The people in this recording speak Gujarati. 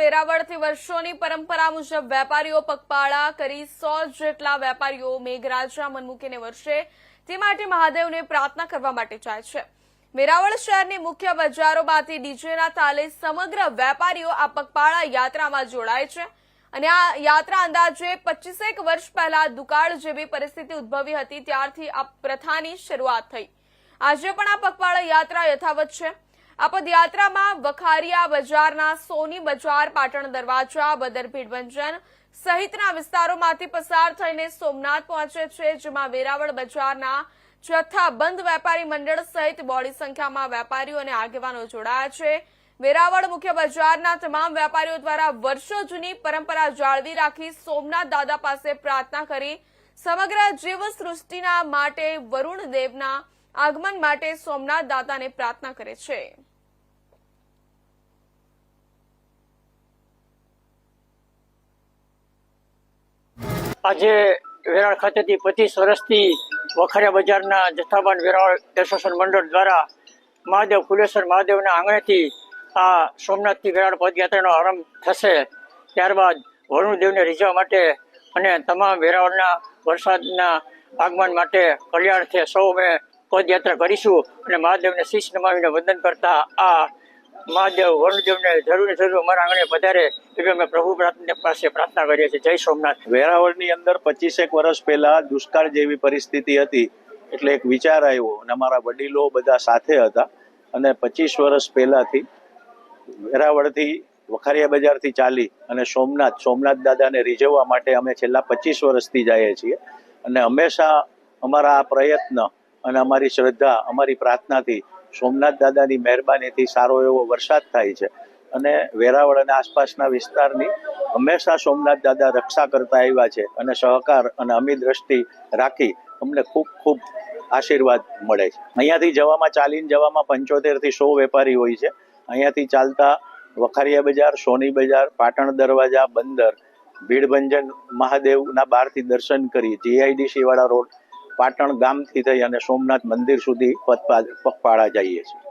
વેરાવળથી વર્ષોની પરંપરા મુજબ વેપારીઓ પગપાળા કરી 100 જેટલા વેપારીઓ મેઘરાજા મનમુકીને વર્ષે તે માટે મહાદેવને પ્રાર્થના કરવા માટે જાય છે। વેરાવળ શહેરની મુખ્ય બજારોમાંથી ડીજેના તાલે સમગ્ર વેપારીઓ આ પગપાળા યાત્રામાં જોડાય છે અને આ યાત્રા અંદાજે 25 વર્ષ પહેલા દુકાળ જેવી પરિસ્થિતિ ઉદ્ભવી હતી ત્યારથી આ પ્રથાની શરૂઆત થઈ। આજે પણ આ પગપાળા યાત્રા યથાવત છે। આ પદયાત્રામાં વખારિયા બજારના સોની બજાર, પાટણ દરવાજા, બદર ભીડભંજન સહિતના વિસ્તારોમાંથી પસાર થઈને સોમનાથ પહોંચે છે, જેમાં વેરાવળ બજારના જથ્થાબંધ વેપારી મંડળ સહિત બોડી સંખ્યામાં વેપારીઓ અને આગેવાનો જોડાયા છે। વેરાવળ મુખ્ય બજારના તમામ વેપારીઓ દ્વારા વર્ષો જૂની પરંપરા જાળવી રાખી સોમનાથ દાદા પાસે પ્રાર્થના કરી સમગ્ર જીવસૃષ્ટિના માટે વરુણ દેવના આગમન માટે સોમનાથ દાદાને પ્રાર્થના કરે છે। આજે વેરાવળ ખાતેથી 25 વર્ષથી વખારિયા બજારના જથ્થાબંધ વેરાવળ એસોસિએશન મંડળ દ્વારા મહાદેવ ફુલેશ્વર મહાદેવના આંગણેથી આ સોમનાથથી વેરાવળ પદયાત્રાનો આરંભ થશે। ત્યારબાદ વરુણદેવને રીઝવવા માટે અને તમામ વેરાવળના વરસાદના આગમન માટે કલ્યાણથી સૌ અમે પદયાત્રા કરીશું અને મહાદેવને શીશ નમાવીને વંદન કરતા આ મહાદેવ વરુણદેવને જરૂર અમારા આંગણે પધારે એવી અમે પ્રભુ પાસે પ્રાર્થના કરીએ છીએ। જય સોમનાથ। વેરાવળની અંદર 25 વર્ષ પહેલા દુષ્કાળ જેવી પરિસ્થિતિ હતી એટલે એક વિચાર આવ્યો અને અમારા વડીલો બધા સાથે હતા અને 25 વર્ષ પહેલાથી વેરાવળથી વખારિયા બજારથી ચાલી અને સોમનાથ દાદાને રીઝવવા માટે અમે છેલ્લા 25 વર્ષથી જઈએ છીએ અને હંમેશા અમારા આ પ્રયત્ન અને અમારી શ્રદ્ધા, અમારી પ્રાર્થનાથી સોમનાથ દાદાની મહેરબાનીથી સારો એવો વરસાદ થાય છે અને વેરાવળ અને આસપાસના વિસ્તારની હંમેશા સોમનાથ દાદા રક્ષા કરતા આવ્યા છે અને સહકાર અને અમી દ્રષ્ટિ રાખી અમને ખૂબ આશીર્વાદ મળે છે। અહીંયાથી જવામાં, ચાલીને જવામાં 75 થી 100 વેપારી હોય છે। અહીંયાથી ચાલતા વખારિયા બજાર, સોની બજાર, પાટણ દરવાજા, બંદર, ભીડભંજન મહાદેવના બહારથી દર્શન કરી GIDC વાળા રોડ પાટણ ગામથી થઈ અને સોમનાથ મંદિર સુધી પગપાળા જઈએ છીએ।